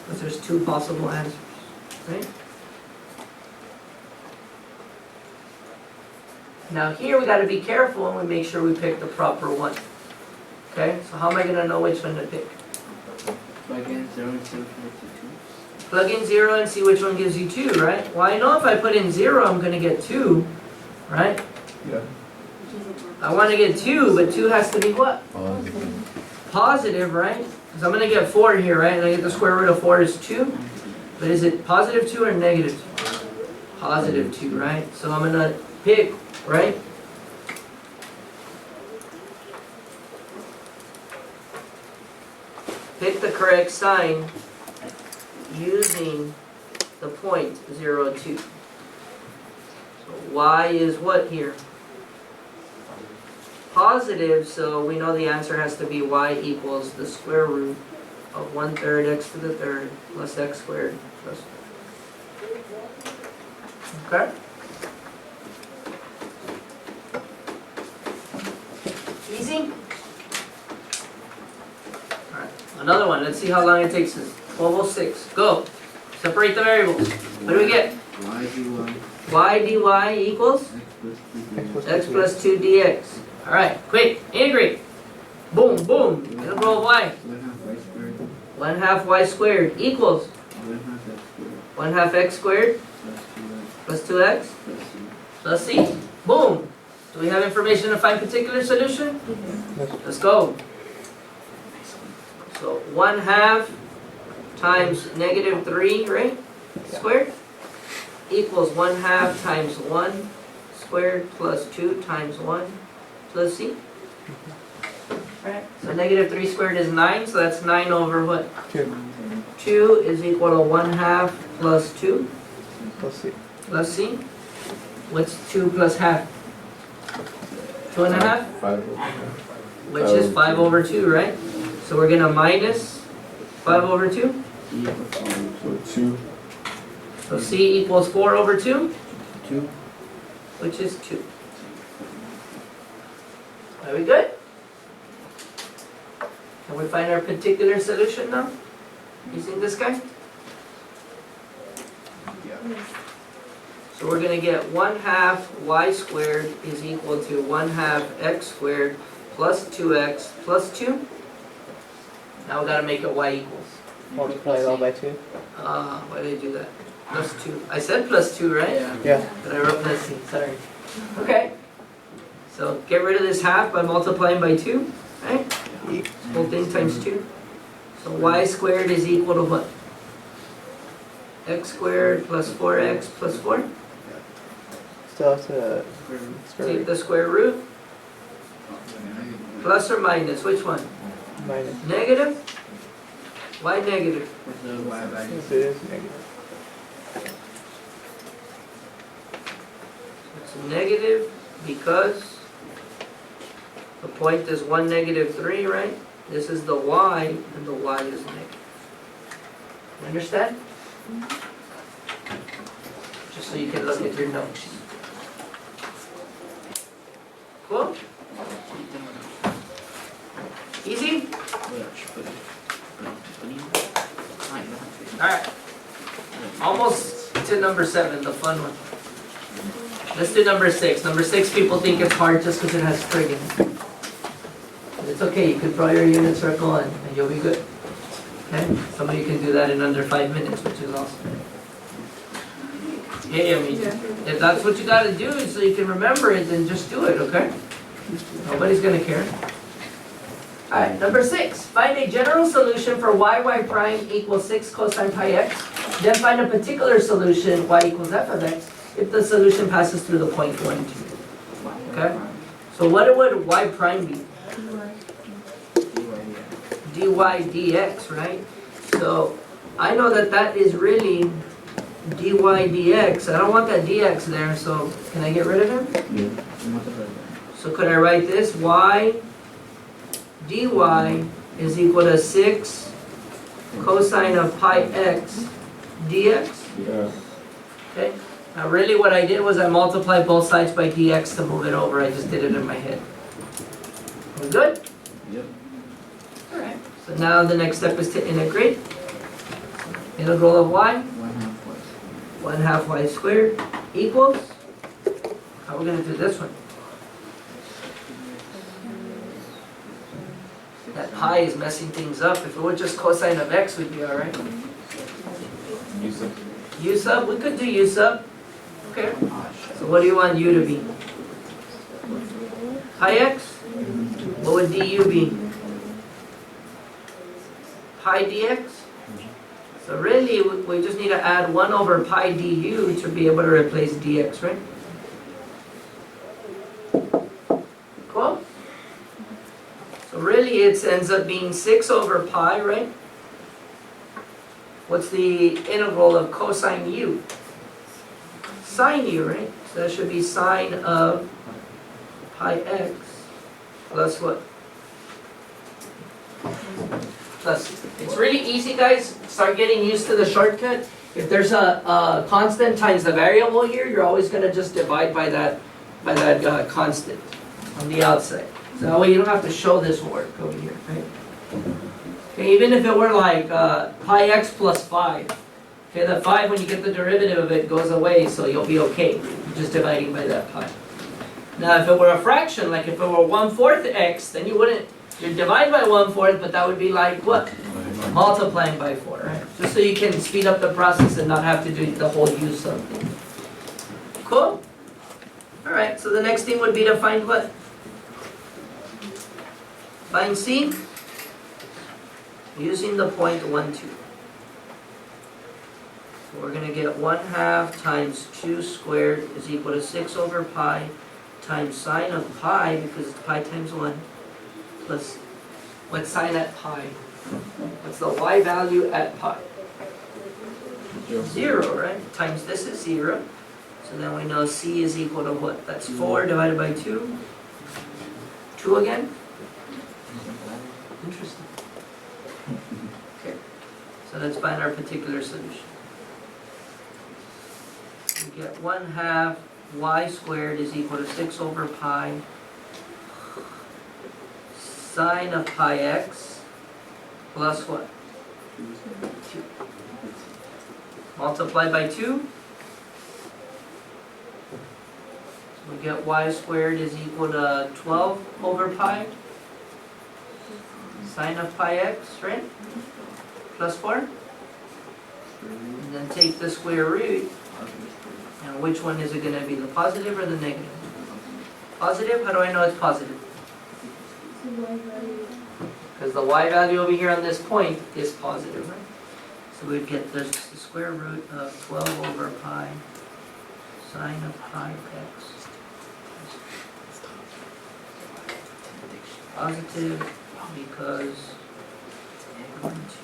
Because there's two possible answers, right? Now here we got to be careful and we make sure we pick the proper one. Okay, so how am I going to know which one to pick? Plug in 0 and see which one gives you 2. Plug in 0 and see which one gives you 2, right? Well, I know if I put in 0, I'm going to get 2, right? Yeah. I want to get 2, but 2 has to be what? Positive. Positive, right? Because I'm going to get 4 here, right? And I get the square root of 4 is 2. But is it positive 2 or negative 2? Positive 2, right? So I'm going to pick, right? Pick the correct sign using the point 0, 2. So y is what here? Positive, so we know the answer has to be y equals the square root of 1/3 x to the third plus x squared plus. Okay? Easy? Alright, another one. Let's see how long it takes us. 12:06. Go. Separate the variables. What do we get? Y dy Y dy equals x plus 2 dx. x plus 2 dx. Alright, quick. Integrate. Boom, boom. Integral of y. 1/2 y squared 1/2 y squared equals 1/2 x squared 1/2 x squared plus 2x plus 2x plus c. plus c. Boom. Do we have information to find particular solution? Let's go. So 1/2 times negative 3, right? Squared equals 1/2 times 1 squared plus 2 times 1 plus c. Right. So negative 3 squared is 9, so that's 9 over what? 2. 2 is equal to 1/2 plus 2 Plus C. plus c. What's 2 plus half? 2.5? 5. Which is 5 over 2, right? So we're going to minus 5 over 2. So 2. So c equals 4 over 2, 2. which is 2. Are we good? Can we find our particular solution now? Using this guy? So we're going to get 1/2 y squared is equal to 1/2 x squared plus 2x plus 2. Now we got to make it y equals. Multiply it all by 2. Why did I do that? Plus 2. I said plus 2, right? Yeah. But I wrote plus C, sorry. Okay. So get rid of this half by multiplying by 2, right? This whole thing times 2. So y squared is equal to what? X squared plus 4x plus 4. Still have to square Take root. the square root. Plus or minus, which one? Minus. Negative? Why negative? With the y value. Yes, it is negative. It's negative because the point is 1, negative 3, right? This is the y, and the y is negative. You understand? Just so you can look at your notes. Cool? Easy? Alright. Almost to number 7, the fun one. Let's do number 6. Number 6, people think it's hard just because it has trig in it. But it's okay, you can draw your unit circle and you'll be good. Okay? Some of you can do that in under 5 minutes, which is awesome. Yeah, I mean, if that's what you gotta do so you can remember it, then just do it, okay? Nobody's gonna care. Alright, number 6. Find a general solution for y prime equals 6 cosine pi x. Then find a particular solution, y equals f of x, if the solution passes through the point 1, 2. Okay? So what would y prime be? dy dx, right? So I know that that is really dy dx. I don't want that dx there, so can I get rid of him? So could I write this? Y dy is equal to 6 cosine of pi x dx. Yeah. Okay. Now really what I did was I multiplied both sides by dx to move it over. I just did it in my head. We good? Yep. Alright. So now the next step is to integrate. Integral of y, 1/2 y. 1/2 y squared equals, how are we gonna do this one? That pi is messing things up. If it were just cosine of x, we'd be alright. U sub, we could do u sub. Okay. So what do you want u to be? Pi x? What would du be? Pi dx? So really, we just need to add 1 over pi du to be able to replace dx, right? Cool? So really, it ends up being 6 over pi, right? What's the integral of cosine u? Sine u, right? So that should be sine of pi x plus what? Plus, it's really easy, guys. Start getting used to the shortcut. If there's a constant times the variable here, you're always going to just divide by that constant on the outside. So that way you don't have to show this work over here, right? Okay, even if it were like pi x plus 5. Okay, the 5, when you get the derivative of it, goes away, so you'll be okay. You're just dividing by that pi. Now, if it were a fraction, like if it were 1/4 x, then you wouldn't, you'd divide by 1/4, but that would be like what? Multiplying by 4, right? Just so you can speed up the process and not have to do the whole use something. Cool? Alright, so the next thing would be to find what? Find C using the point 1, 2. So we're going to get 1/2 times 2 squared is equal to 6 over pi times sine of pi, because it's pi times 1, plus what's sine at pi? What's the y value at pi? 0, right? Times this is 0. So then we know C is equal to what? That's 4 divided by 2. 2 again? Interesting. Okay. So let's find our particular solution. We get 1/2 y squared is equal to 6 over pi sine of pi x plus what? 2. Multiply by 2. We get y squared is equal to 12 over pi sine of pi x, right? Plus 4. And then take the square root. And which one is it going to be, the positive or the negative? Positive? How do I know it's positive? Because the y value over here on this point is positive, right? So we'd get the square root of 12 over pi sine of pi x. Positive because 1, 2,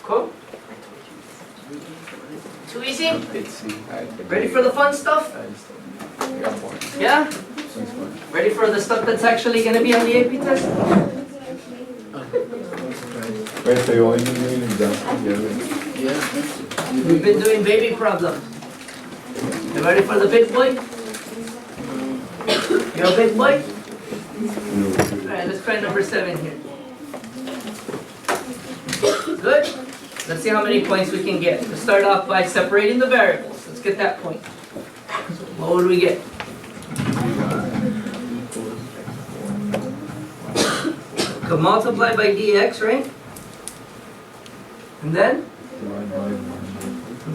cool? Too easy? Ready for the fun stuff? Yeah? Ready for the stuff that's actually going to be on the AP test? Wait, so you only doing an example? Yeah. We've been doing baby problems. You ready for the big boy? You're a big boy? Alright, let's try number 7 here. Good? Let's see how many points we can get. Let's start off by separating the variables. Let's get that point. What would we get? Could multiply by dx, right? And then?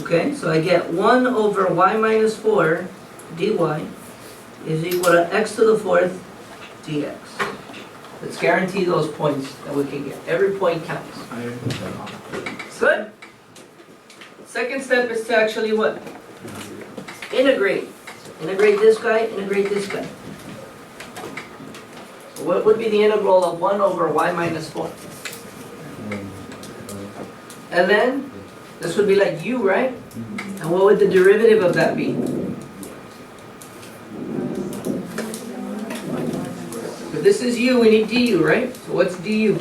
Okay, so I get 1 over y minus 4 dy is equal to x to the 4th dx. Let's guarantee those points that we can get. Every point counts. Good? Second step is to actually what? Integrate. Integrate this guy, integrate this guy. So what would be the integral of 1 over y minus 4? And then, this would be like u, right? And what would the derivative of that be? If this is u, we need du, right? So what's du?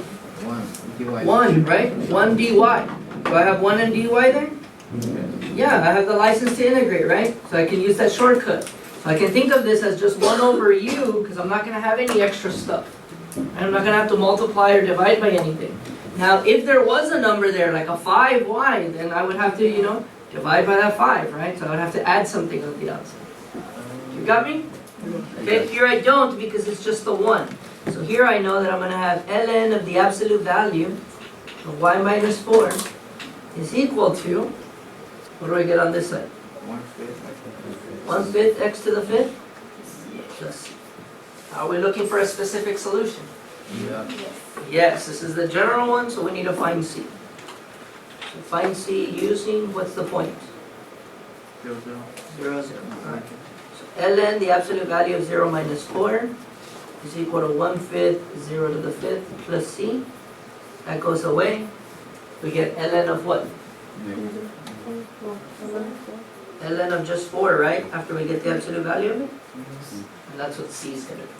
1, right? 1 dy. Do I have 1 in dy there? Yeah, I have the license to integrate, right? So I can use that shortcut. So I can think of this as just 1 over u, because I'm not going to have any extra stuff. I'm not gonna have to multiply or divide by anything. Now, if there was a number there, like a 5y, then I would have to, divide by that 5, right? So I would have to add something on the outside. You got me? Okay, here I don't because it's just the 1. So here I know that I'm going to have ln of the absolute value of y minus 4 is equal to, what do I get on this side? 1/5 x to the 5th? Yes. Are we looking for a specific solution? Yeah. Yes, this is the general one, so we need to find C. So find C using, what's the point? 0, 0, 0. 0. Alright. So ln, the absolute value of 0 minus 4, is equal to 1/5, 0 to the 5th, plus C. That goes away. We get ln of what? Ln of just 4, right? After we get the absolute value of it? And that's what C is going to do.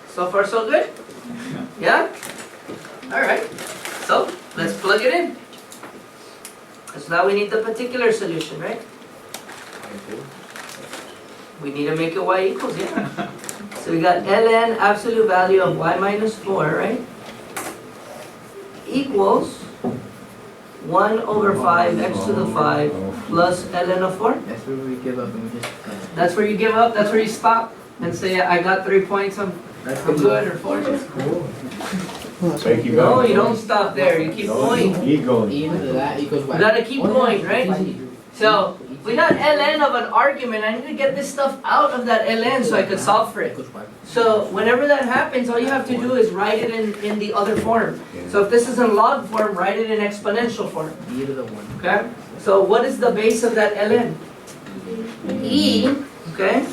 So far, so good? Yeah? Alright. So, let's plug it in. So now we need the particular solution, right? We need to make it y equals, yeah. So we got ln absolute value of y minus 4, right? Equals 1/5 x to the 5 plus ln of 4. That's where we give up and we just. That's where you give up, that's where you stop and say, I got 3 points, I'm good, or 4. Thank you. No, you don't stop there, you keep going. Keep going. E to that equals We y. gotta keep going, right? So, we got ln of an argument, I need to get this stuff out of that ln so I could solve for it. Equals y. So, whenever that happens, all you have to do is write it in the other form. So if this is in log form, write it in exponential form, E to the 1. okay? So what is the base of that ln? E, okay?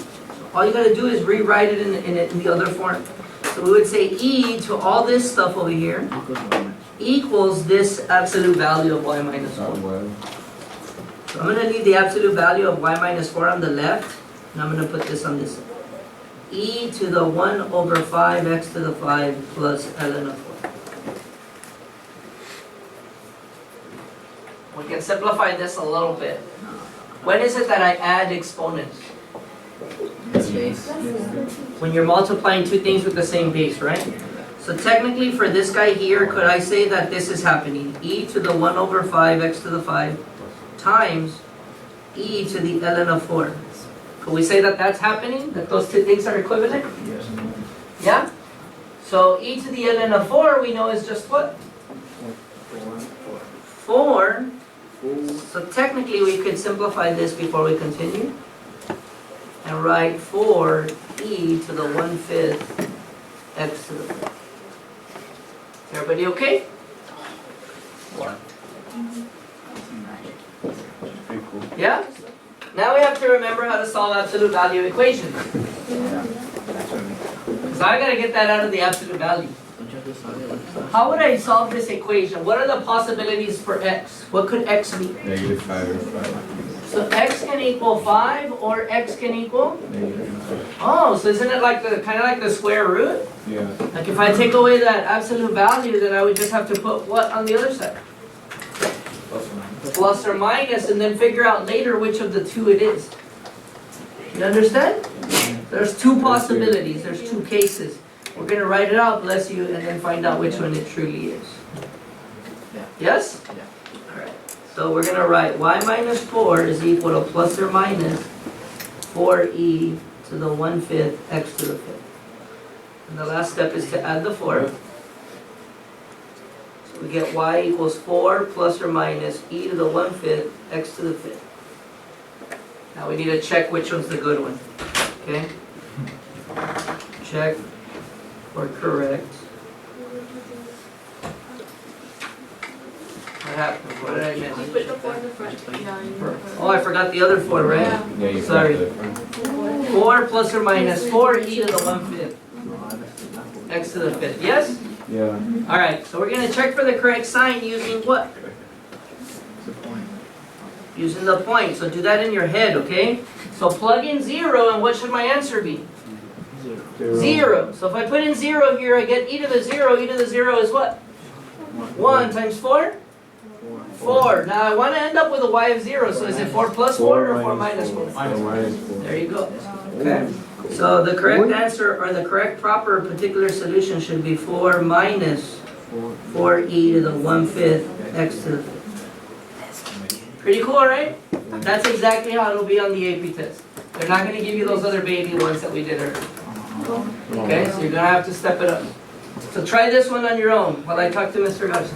All you gotta do is rewrite it in the other form. So we would say E to all this stuff over here Equals y. equals this absolute value of y minus 4. So I'm gonna leave the absolute value of y minus 4 on the left, and I'm gonna put this on this side. E to the 1/5 x to the 5 plus ln of 4. We can simplify this a little bit. When is it that I add exponents? Space. When you're multiplying two things with the same base, right? So technically for this guy here, could I say that this is happening? E to the 1/5 x to the 5 times e to the ln of 4. Could we say that that's happening? That those two things are equivalent? Yes. Yeah? So e to the ln of 4 we know is just what? 4. So technically we could simplify this before we continue and write 4 e to the 1/5 x to the 5. Everybody okay? Pretty cool. Yeah? Now we have to remember how to solve absolute value equations. Yeah. That's what we. So I gotta get that out of the absolute value. Don't you have to solve it like that? How would I solve this equation? What are the possibilities for x? What could x be? -5 or 5. So x can equal 5 or x can equal? -5. Oh, so isn't it like the kind of like the square root? Yeah. Like if I take away that absolute value, then I would just have to put what on the other side? Plus or minus, and then figure out later which of the two it is. You understand? There's two possibilities, there's two cases. We're going to write it out, bless you, and then find out which one it truly is. Yeah. Yes? Yeah. Alright. So we're going to write y minus 4 is equal to plus or minus 4e to the 1/5 x to the 5th. And the last step is to add the 4. We get y equals 4 plus or minus e to the 1/5 x to the 5th. Now we need to check which one's the good one. Okay? Check or correct. What happened? What did I miss? You put the 4 in the front. Yeah, you put Oh, I forgot the other 4, right? Yeah, you Sorry. correct 4 plus or minus 4e to the 1/5 x to the 5th. Yes? Yeah. Alright, so we're going to check for the correct sign using what? What's the point? Using the point. So do that in your head, okay? So plug in 0, and what should my answer be? 0. 0. So if I put in 0 here, I get e to the 0. E to the 0 is what? 1 times 4? 4. Now I want to end up with a y of 0. So is it 4 plus 4 or 4 minus 4? -4. There you go. Okay. So the correct answer, or the correct proper particular solution should be 4 minus 4e to the 1/5 x to the 5th. Pretty cool, right? That's exactly how it'll be on the AP test. They're not gonna give you those other baby ones that we did earlier. Okay, so you're gonna have to step it up. So try this one on your own while I talk to Mr. Garza.